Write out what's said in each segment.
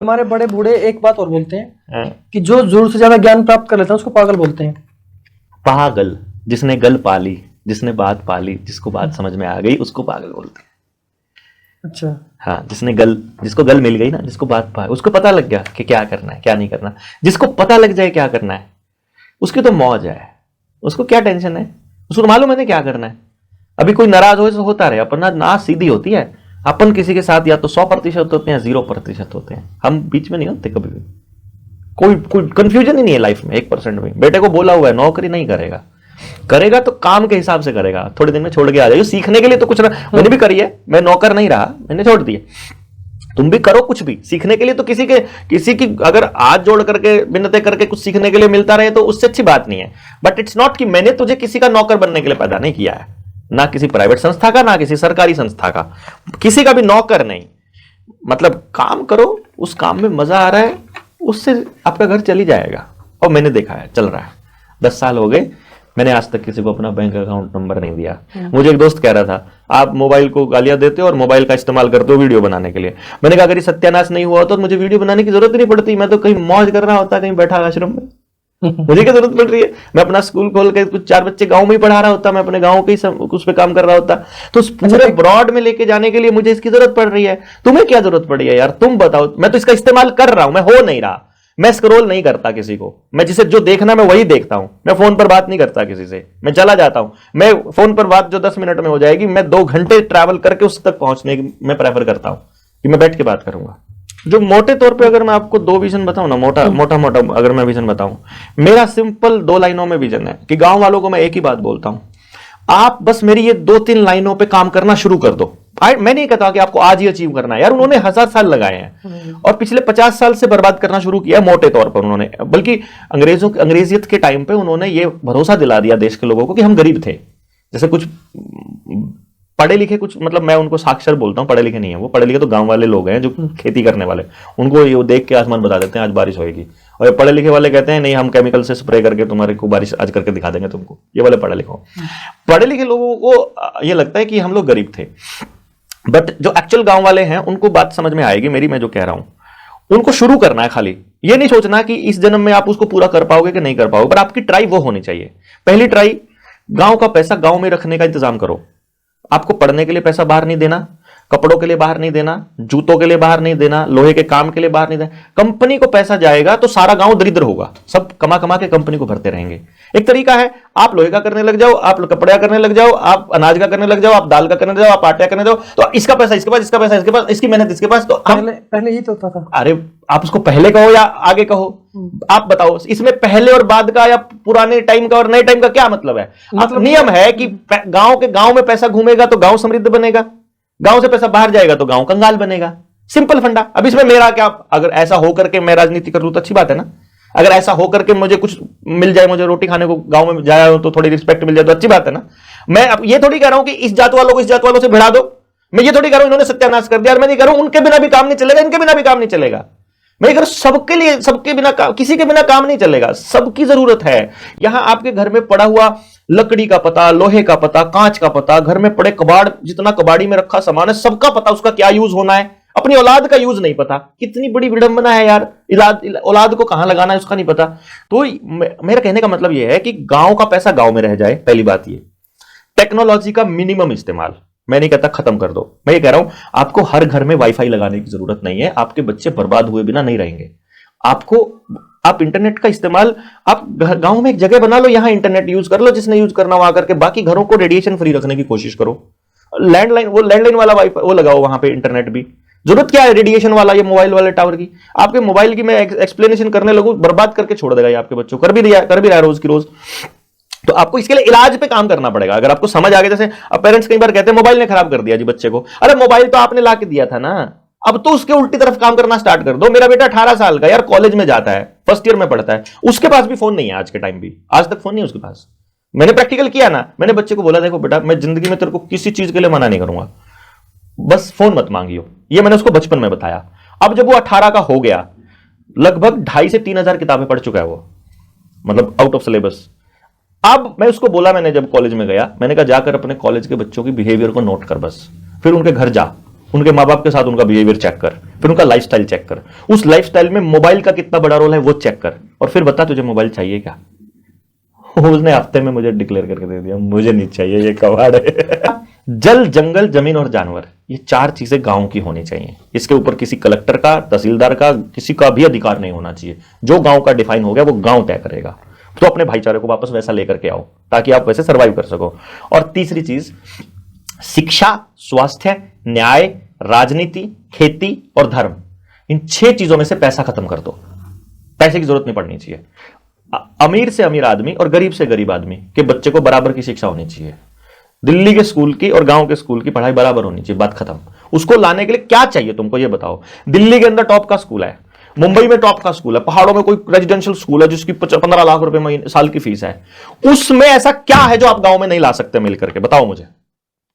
हमारे बड़े बूढ़े एक बात और बोलते हैं हाँ। कि जो जरूरत से ज्यादा ज्ञान प्राप्त कर लेता है उसको पागल बोलते हैं। पागल, जिसने गल पाली, जिसने बात पाली, जिसको बात समझ में आ गई उसको पागल बोलते हैं। अच्छा। हाँ, जिसको गल मिल गई ना, जिसको बात पा, उसको पता लग गया कि क्या करना है क्या नहीं करना। जिसको पता लग जाए क्या करना है उसकी तो मौज है, उसको क्या टेंशन है, उसको मालूम है ना क्या करना है। अभी कोई नाराज हो तो होता रहे, अपना ना सीधी होती है। अपन किसी के साथ या तो 100% होते हैं, 0% होते हैं, हम बीच में नहीं होते कभी भी। कोई कंफ्यूजन ही नहीं है लाइफ में 1% भी। बेटे को बोला हुआ है नौकरी नहीं करेगा, करेगा तो काम के हिसाब से करेगा, थोड़े दिन में छोड़ के आ जाएगा। सीखने के लिए तो कुछ ना, मैंने भी करी है, मैं नौकर नहीं रहा, मैंने छोड़ दिए। तुम भी करो कुछ भी सीखने के लिए, तो किसी की अगर हाथ जोड़ करके मिन्नतें करके कुछ सीखने के लिए मिलता रहे तो उससे अच्छी बात नहीं है। बट इट्स नॉट कि मैंने तुझे किसी का नौकर बनने के लिए पैदा नहीं किया है, ना किसी प्राइवेट संस्था का, ना किसी सरकारी संस्था का, किसी का भी नौकर नहीं। मतलब काम करो, उस काम में मजा आ रहा है, उससे आपका घर चली जाएगा। और मैंने देखा है चल रहा है, 10 साल हो गए, मैंने आज तक किसी को अपना बैंक अकाउंट नंबर नहीं दिया। मुझे एक दोस्त कह रहा था आप मोबाइल को गालियां देते हो और मोबाइल का इस्तेमाल करते हो वीडियो बनाने के लिए। मैंने कहा अगर ये सत्यानाश नहीं हुआ तो मुझे वीडियो बनाने की जरूरत नहीं पड़ती, मैं तो कहीं मौज कर रहा होता, कहीं बैठा आश्रम में। मुझे क्या जरूरत पड़ रही है, मैं अपना स्कूल खोल के कुछ 4 बच्चे गांव में ही पढ़ा रहा होता, मैं अपने गांव के उस पे काम कर रहा होता। तो उस पूरे ब्रॉड में लेके जाने के लिए मुझे इसकी जरूरत पड़ रही है, तुम्हें क्या जरूरत पड़ी है यार, तुम बताओ। मैं तो इसका इस्तेमाल कर रहा हूं, मैं हो नहीं रहा। मैं स्क्रॉल नहीं करता किसी को, मैं जिसे जो देखना मैं वही देखता हूं। मैं फोन पर बात नहीं करता किसी से, मैं चला जाता हूं। मैं फोन पर बात जो 10 मिनट में हो जाएगी, मैं 2 घंटे ट्रैवल करके उस तक पहुंचने की मैं प्रेफर करता हूं कि मैं बैठ के बात करूंगा। जो मोटे तौर पे अगर मैं आपको 2 विजन बताऊं ना, मोटा अगर मैं विजन बताऊं, मेरा सिंपल 2 लाइनों में विजन है कि गांव वालों को मैं एक ही बात बोलता हूं, आप बस मेरी ये 2-3 लाइनों पे काम करना शुरू कर दो। मैं नहीं कहता कि आपको आज ही अचीव करना है यार, उन्होंने 1000 साल लगाए हैं और पिछले 50 साल से बर्बाद करना शुरू किया मोटे तौर पर उन्होंने। बल्कि अंग्रेजियत के टाइम पे उन्होंने ये भरोसा दिला दिया देश के लोगों को कि हम गरीब थे। जैसे कुछ पढ़े लिखे, कुछ मतलब मैं उनको साक्षर बोलता हूं, पढ़े लिखे नहीं है वो, पढ़े लिखे तो गांव वाले लोग हैं जो खेती करने वाले, उनको ये देख के आसमान बता देते हैं आज बारिश होगी। और ये पढ़े लिखे वाले कहते हैं नहीं हम केमिकल से स्प्रे करके तुम्हारे को बारिश आज करके दिखा देंगे तुमको। ये वाले पढ़े लिखे लोगों को ये लगता है कि हम लोग गरीब थे। बट जो एक्चुअल गांव वाले हैं उनको बात समझ में आएगी मेरी, मैं जो कह रहा हूं। उनको शुरू करना है, खाली ये नहीं सोचना कि इस जन्म में आप उसको पूरा कर पाओगे कि नहीं कर पाओगे, पर आपकी ट्राई वो होनी चाहिए। पहली ट्राई, गांव का पैसा गांव में रखने का इंतजाम करो। आपको पढ़ने के लिए पैसा बाहर नहीं देना, कपड़ों के लिए बाहर नहीं देना, जूतों के लिए बाहर नहीं देना, लोहे के काम के लिए बाहर नहीं देना। कंपनी को पैसा जाएगा तो सारा गांव दरिद्र होगा, सब कमा कमा के कंपनी को भरते रहेंगे। एक तरीका है, आप लोहे का करने लग जाओ, आप कपड़े का करने लग जाओ, आप अनाज का करने लग जाओ, आप दाल का करने लग जाओ, आप आटे का करने जाओ, तो इसका पैसा इसके पास, इसका पैसा इसके पास, इसकी मेहनत इसके पास। तो पहले ही तो होता था। अरे आप उसको पहले कहो या आगे कहो, आप बताओ इसमें पहले और बाद का या पुराने टाइम का और नए टाइम का क्या मतलब है? मतलब नियम है कि गांव में पैसा घूमेगा तो गांव समृद्ध बनेगा, गांव से पैसा बाहर जाएगा तो गांव कंगाल बनेगा। सिंपल फंडा। अब इसमें मेरा क्या, अगर ऐसा होकर के मैं राजनीति कर लूं तो अच्छी बात है ना। अगर ऐसा होकर के मुझे कुछ मिल जाए, मुझे रोटी खाने को गांव में जाया हो तो थोड़ी रिस्पेक्ट मिल जाए तो अच्छी बात है ना। मैं अब ये थोड़ी कह रहा हूं कि इस जात वालों को इस जात वालों से भिड़ा दो, मैं ये थोड़ी कह रहा हूं इन्होंने सत्यानाश कर दिया। और मैं नहीं कह रहा हूं उनके बिना भी काम नहीं चलेगा, इनके बिना भी काम नहीं चलेगा। मैं कह रहा हूं सबके लिए, सबके बिना किसी के बिना काम नहीं चलेगा, सबकी जरूरत है। यहां आपके घर में पड़ा हुआ लकड़ी का पता, लोहे का पता, कांच का पता, घर में पड़े कबाड़, जितना कबाड़ी में रखा सामान है सबका पता, उसका क्या यूज होना है। अपनी औलाद का यूज नहीं पता, कितनी बड़ी विडंबना है यार। औलाद को कहां लगाना है उसका नहीं पता। तो मेरा कहने का मतलब यह है कि गांव का पैसा गांव में रह जाए, पहली बात ये। टेक्नोलॉजी का मिनिमम इस्तेमाल, मैं नहीं कहता खत्म कर दो, मैं ये कह रहा हूं आपको हर घर में वाईफाई लगाने की जरूरत नहीं है। आपके बच्चे बर्बाद हुए बिना नहीं रहेंगे। आप इंटरनेट का इस्तेमाल, आप गांव में एक जगह बना लो, यहां इंटरनेट यूज कर लो, जिसने यूज करना वहां करके। बाकी घरों को रेडिएशन फ्री रखने की कोशिश करो। लैंडलाइन वाला वाईफाई वो लगाओ वहां पे, इंटरनेट भी। जरूरत क्या है रेडिएशन वाला, ये मोबाइल वाले टावर की? आपके मोबाइल की मैं एक्सप्लेनेशन करने लगूं, बर्बाद करके छोड़ देगा ये आपके बच्चों। कर भी रहा है रोज की रोज। तो आपको इसके लिए इलाज पे काम करना पड़ेगा। अगर आपको समझ आ गया, जैसे अब पेरेंट्स कई बार कहते हैं मोबाइल ने खराब कर दिया जी बच्चे को। अरे मोबाइल तो आपने ला के दिया था ना, अब तो उसके उल्टी तरफ काम करना स्टार्ट कर दो। मेरा बेटा 18 साल का यार, कॉलेज में जाता है, फर्स्ट ईयर में पढ़ता है, उसके पास भी फोन नहीं है आज के टाइम भी, आज तक फोन नहीं है उसके पास। मैंने प्रैक्टिकल किया ना, मैंने बच्चे को बोला देखो बेटा मैं जिंदगी में तेरे को किसी चीज के लिए मना नहीं करूंगा, बस फोन मत मांगियो। ये मैंने उसको बचपन में बताया। अब जब वो 18 का हो गया, लगभग 2,500 से 3,000 किताबें पढ़ चुका है वो, मतलब आउट ऑफ सिलेबस। अब मैं उसको बोला, मैंने जब कॉलेज में गया, मैंने कहा जाकर अपने कॉलेज के बच्चों की बिहेवियर को नोट कर बस, फिर उनके घर जा, उनके माँ बाप के साथ उनका बिहेवियर चेक कर, फिर उनका लाइफस्टाइल चेक कर, उस लाइफस्टाइल में मोबाइल का कितना बड़ा रोल है वो चेक कर, और फिर बता तुझे मोबाइल चाहिए क्या। उसने हफ्ते में मुझे डिक्लेयर करके दे दिया, मुझे नहीं चाहिए, ये कबाड़ है। जल, जंगल, जमीन और जानवर, ये 4 चीजें गांव की होनी चाहिए। इसके ऊपर किसी कलेक्टर का, तहसीलदार का, किसी का भी अधिकार नहीं होना चाहिए। जो गांव का डिफाइन हो गया वो गांव तय करेगा। तो अपने भाईचारे को वापस वैसा लेकर के आओ ताकि आप वैसे सर्वाइव कर सको। और तीसरी चीज, शिक्षा, स्वास्थ्य, न्याय, राजनीति, खेती और धर्म, इन 6 चीजों में से पैसा खत्म कर दो। पैसे की जरूरत नहीं पड़नी चाहिए। अमीर से अमीर आदमी और गरीब से गरीब आदमी के बच्चे को बराबर की शिक्षा होनी चाहिए। दिल्ली के स्कूल की और गांव के स्कूल की पढ़ाई बराबर होनी चाहिए, बात खत्म। उसको लाने के लिए क्या चाहिए तुमको ये बताओ। दिल्ली के अंदर टॉप का स्कूल है, मुंबई में टॉप का स्कूल है, पहाड़ों में कोई रेजिडेंशियल स्कूल है जिसकी 15 लाख रुपए महीने साल की फीस है, उसमें ऐसा क्या है जो आप गांव में नहीं ला सकते मिलकर के, बताओ मुझे।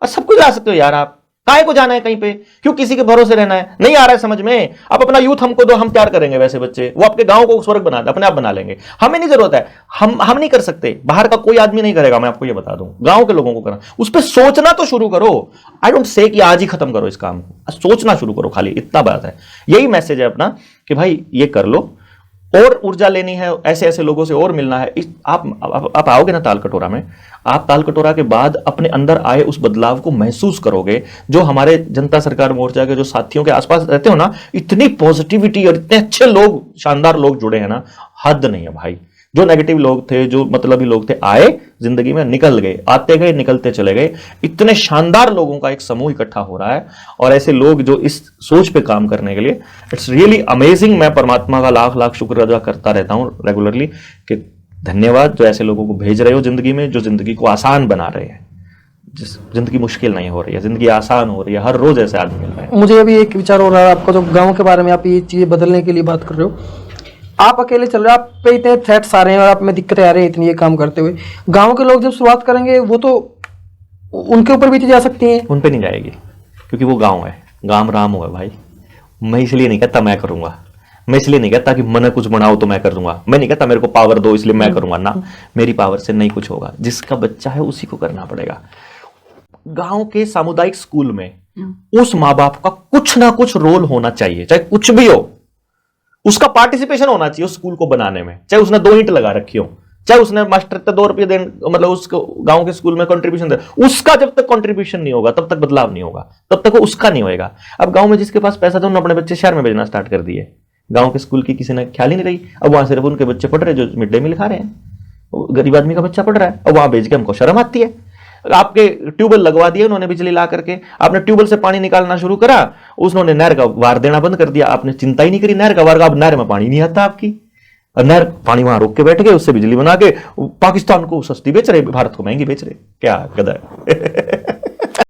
सब कुछ ला सकते हो यार, आप काहे को जाना है कहीं पे, क्यों किसी के भरोसे रहना है। नहीं आ रहा है समझ में, आप अपना यूथ हमको दो, हम तैयार करेंगे वैसे बच्चे, वो आपके गांव को स्वर्ग बना दे, अपने आप बना लेंगे। हमें नहीं जरूरत है, हम नहीं कर सकते, बाहर का कोई आदमी नहीं करेगा, मैं आपको ये बता दूं। गांव के लोगों को करना, उस पर सोचना तो शुरू करो। आई डोंट से कि आज ही खत्म करो इस काम को, सोचना शुरू करो, खाली इतना बात है। यही मैसेज है अपना कि भाई ये कर लो, और ऊर्जा लेनी है, ऐसे ऐसे लोगों से और मिलना है। आप आओगे ना ताल कटोरा में, आप ताल कटोरा के बाद अपने अंदर आए उस बदलाव को महसूस करोगे। जो हमारे जनता सरकार मोर्चा के जो साथियों के आसपास रहते हो ना, इतनी पॉजिटिविटी और इतने अच्छे लोग, शानदार लोग जुड़े हैं ना, हद नहीं है भाई। जो नेगेटिव लोग थे, जो मतलबी लोग थे, आए जिंदगी में, निकल गए, आते गए निकलते चले गए। इतने शानदार लोगों का एक समूह इकट्ठा हो रहा है, और ऐसे लोग जो इस सोच पे काम करने के लिए, इट्स रियली अमेजिंग। मैं परमात्मा का लाख लाख शुक्र अदा करता रहता हूं रेगुलरली कि धन्यवाद जो ऐसे लोगों को भेज रहे हो जिंदगी में, जो जिंदगी को आसान बना रहे हैं। जिस जिंदगी मुश्किल नहीं हो रही है, जिंदगी आसान हो रही है, हर रोज ऐसे आदमी मिल रहे हैं। मुझे अभी एक विचार हो रहा है, आपका जो गांव के बारे में आप ये चीजें बदलने के लिए बात कर रहे हो, आप अकेले चल रहे हो, आप पे इतने थ्रेट्स आ रहे हैं और आप में दिक्कतें आ रही हैं इतनी ये काम करते हुए। गांव के लोग जब शुरुआत करेंगे वो तो उनके ऊपर भी जा सकती हैं। उन पे नहीं जाएगी, क्योंकि वो गांव है, गांव राम हुआ भाई। मैं इसलिए नहीं कहता मैं करूंगा, मैं इसलिए नहीं कहता कि मन कुछ बनाओ तो मैं कर दूंगा, मैं नहीं कहता मेरे को पावर दो इसलिए मैं करूंगा ना, मेरी पावर से नहीं कुछ होगा। जिसका बच्चा है उसी को करना पड़ेगा। गांव के सामुदायिक स्कूल में उस माँ बाप का कुछ ना कुछ रोल होना चाहिए, चाहे कुछ भी हो, उसका पार्टिसिपेशन होना चाहिए उस स्कूल को बनाने में। चाहे उसने 2 ईंट लगा रखी हो, चाहे उसने मास्टर तक 2 रुपये देने, मतलब उसको गांव के स्कूल में कंट्रीब्यूशन दे, उसका जब तक कंट्रीब्यूशन नहीं होगा तब तक बदलाव नहीं होगा, तब तक वो उसका नहीं होएगा। अब गांव में जिसके पास पैसा था उन्होंने अपने बच्चे शहर में भेजना स्टार्ट कर दिए, गांव के स्कूल की किसी ने ख्याल ही नहीं रही। अब वहां सिर्फ उनके बच्चे पढ़ रहे जो मिड डे मील खा रहे हैं, गरीब आदमी का बच्चा पढ़ रहा है, और वहां भेज के हमको शर्म आती है। आपके ट्यूबवेल लगवा दिए उन्होंने बिजली ला करके, आपने ट्यूबवेल से पानी निकालना शुरू करा, उसने नहर का वार देना बंद कर दिया, आपने चिंता ही नहीं करी नहर का वार का। अब नहर में पानी नहीं आता आपकी, नहर पानी वहां रोक के बैठ गए, उससे बिजली बना के पाकिस्तान को सस्ती बेच रहे, भारत को महंगी बेच रहे। क्या गधा है।